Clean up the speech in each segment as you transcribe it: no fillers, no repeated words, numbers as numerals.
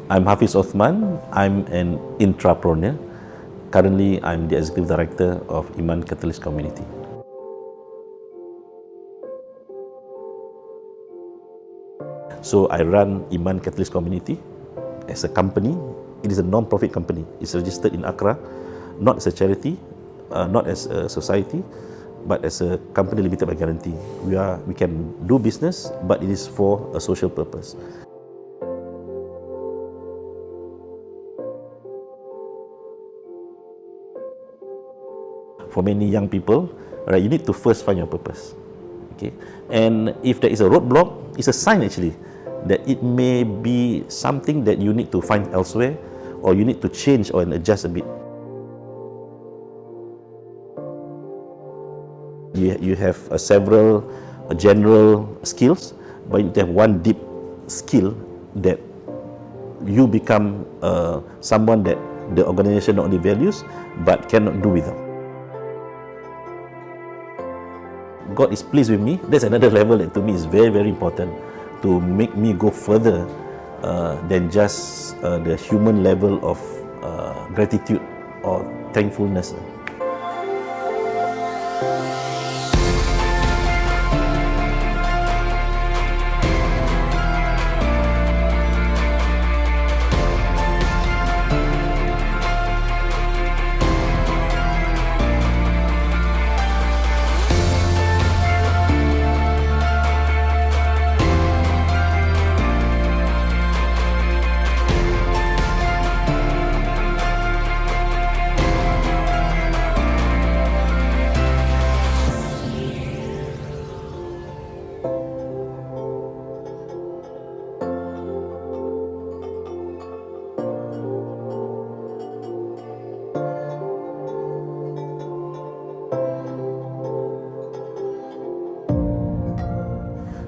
I'm Hafiz Othman. I'm an entrepreneur. Currently, I'm the Executive Director of Iman Catalyst Community. So I run Iman Catalyst Community as a company. It is a non-profit company. It's registered in Accra, not as a charity, not as a society, but as a company limited by guarantee. We can do business, but it is for a social purpose. For many young people, right, you need to first find your purpose. Okay, and if there is a roadblock, it's a sign actually that it may be something that you need to find elsewhere, or you need to change or adjust a bit. You have several general skills, but you have one deep skill that you become someone that the organization not only values but cannot do without. God is pleased with me. That's another level that to me is very, very important to make me go further than just the human level of gratitude or thankfulness.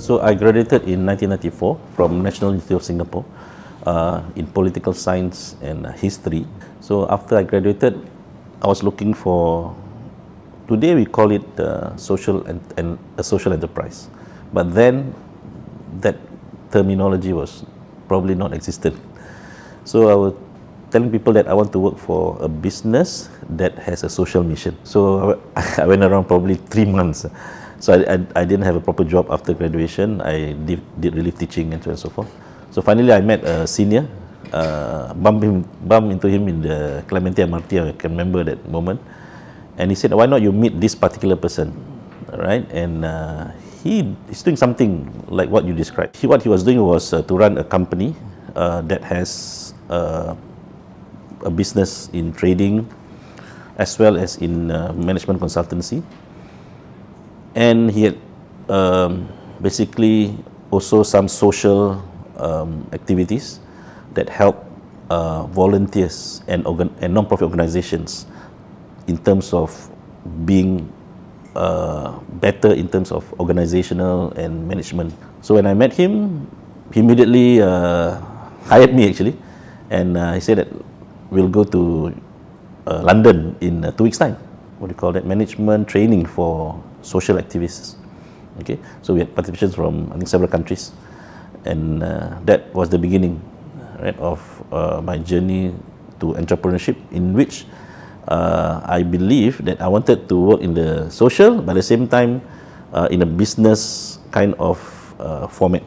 So I graduated in 1994 from National Institute of Singapore in political science and history. So after I graduated, I was looking for, today we call it social and a social enterprise. But then that terminology was probably not existent. So I was telling people that I want to work for a business that has a social mission. So I went around probably 3 months. So I didn't have a proper job after graduation. I did relief teaching and so on and so forth. So finally I met a senior, bumped into him in the Clementi MRT, I can remember that moment. And he said, why not you meet this particular person, right? And he's doing something like what you described. What he was doing was to run a company that has a business in trading as well as in management consultancy. And he had basically also some social activities that help volunteers and non-profit organizations in terms of being better in terms of organizational and management. So when I met him, he immediately hired me actually, and he said that we'll go to London in 2 weeks' time. What do you call that? Management training for social activists. Okay, so we had participants from I think several countries, and that was the beginning, right, of my journey to entrepreneurship, in which I believe that I wanted to work in the social, but at the same time in a business kind of format.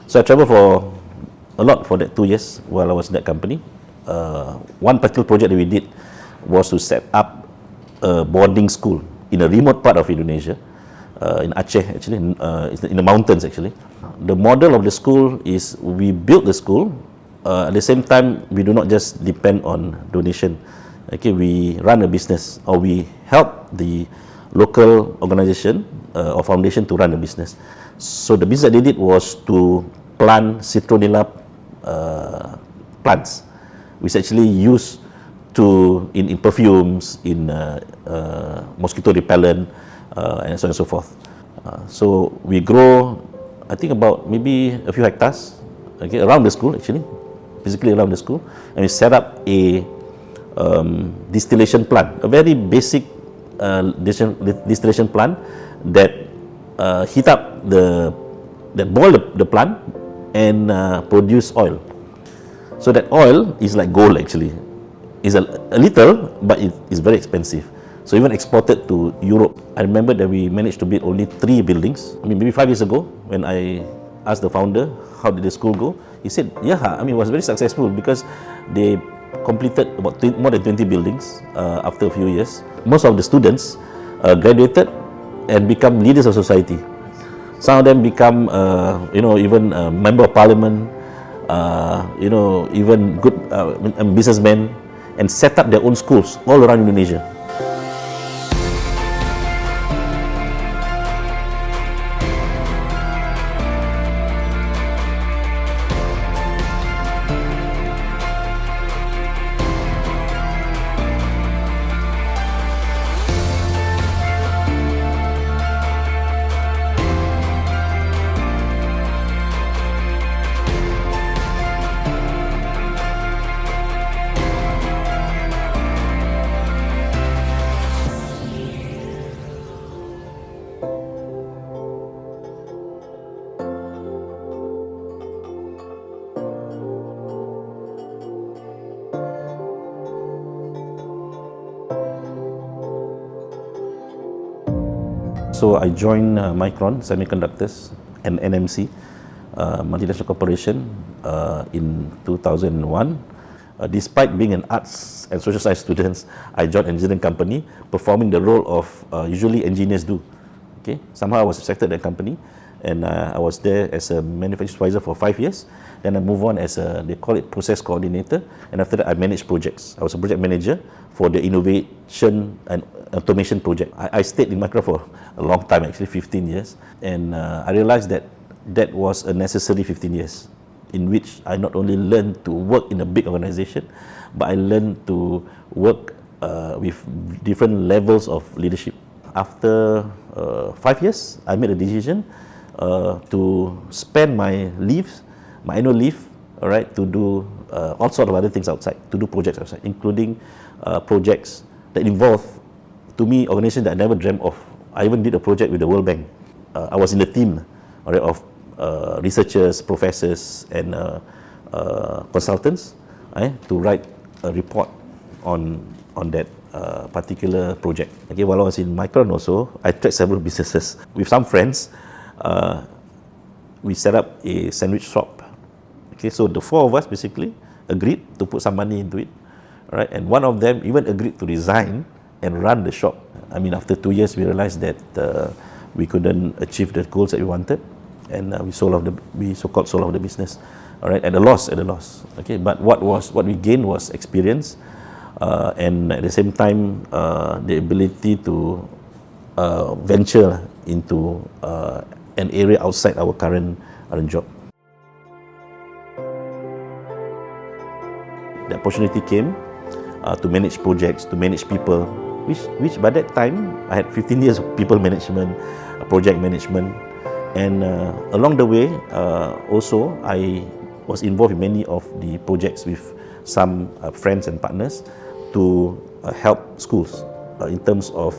So I traveled for a lot for that 2 years while I was in that company. One particular project that we did was to set up a boarding school in a remote part of Indonesia, in Aceh actually, in the mountains actually. The model of the school is we built the school, at the same time we do not just depend on donation. Okay, we run a business, or we help the local organization or foundation to run a business. So the business that they did was to plant citronella plants, which actually used in perfumes, in mosquito repellent, and so on and so forth. So we grow, I think about maybe a few hectares, okay, around the school actually, physically around the school, and we set up a distillation plant, a very basic distillation plant that boil the plant and produce oil. So that oil is like gold actually. It's a little, but it is very expensive. So even exported to Europe. I remember that we managed to build only 3 buildings. I mean, maybe 5 years ago, when I asked the founder, how did the school go? He said, yeah, I mean, it was very successful because they completed about more than 20 buildings after a few years. Most of the students graduated and become leaders of society. Some of them become, even a member of parliament, even good businessmen, and set up their own schools all around Indonesia. So I joined Micron Semiconductors and NMC, multinational corporation, in 2001. Despite being an arts and social science student, I joined an engineering company, performing the role of usually engineers do. Okay, somehow I was accepted at that company, and I was there as a manufacturing supervisor for 5 years. Then I moved on as they call it process coordinator, and after that I managed projects. I was a project manager for the innovation and automation project. I stayed in Micron for a long time, actually 15 years, and I realized that that was a necessary 15 years in which I not only learned to work in a big organization, but I learned to work with different levels of leadership. After 5 years, I made a decision to spend my annual leave, all right, to do all sorts of other things outside, to do projects outside, including projects that involve, to me, organizations that I never dreamt of. I even did a project with the World Bank. I was in the team, all right, of researchers, professors, and consultants, right, to write a report on that particular project. Okay, while I was in Micron also, I tried several businesses. With some friends, we set up a sandwich shop. Okay, so the 4 of us basically agreed to put some money into it, right? And one of them even agreed to resign and run the shop. I mean, after 2 years, we realized that we couldn't achieve the goals that we wanted, and we so-called sold off the business, all right, at a loss. Okay, but what we gained was experience, and at the same time, the ability to venture into an area outside our current job. The opportunity came to manage projects, to manage people, which by that time I had 15 years of people management, project management, and along the way also I was involved in many of the projects with some friends and partners to help schools in terms of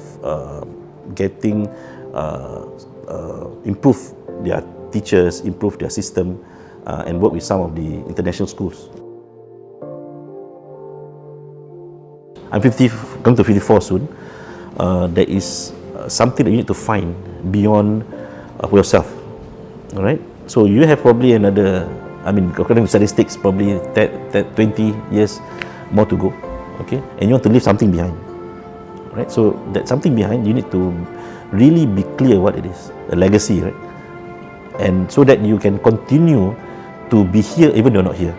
getting improve their teachers, improve their system, and work with some of the international schools. I'm 50, going to 54 soon. There is something that you need to find beyond yourself. All right. So you have probably another, I mean, according to statistics, probably 20 years more to go. Okay, and you want to leave something behind. Right. So that something behind, you need to really be clear what it is, a legacy, right? And so that you can continue to be here even though you're not here.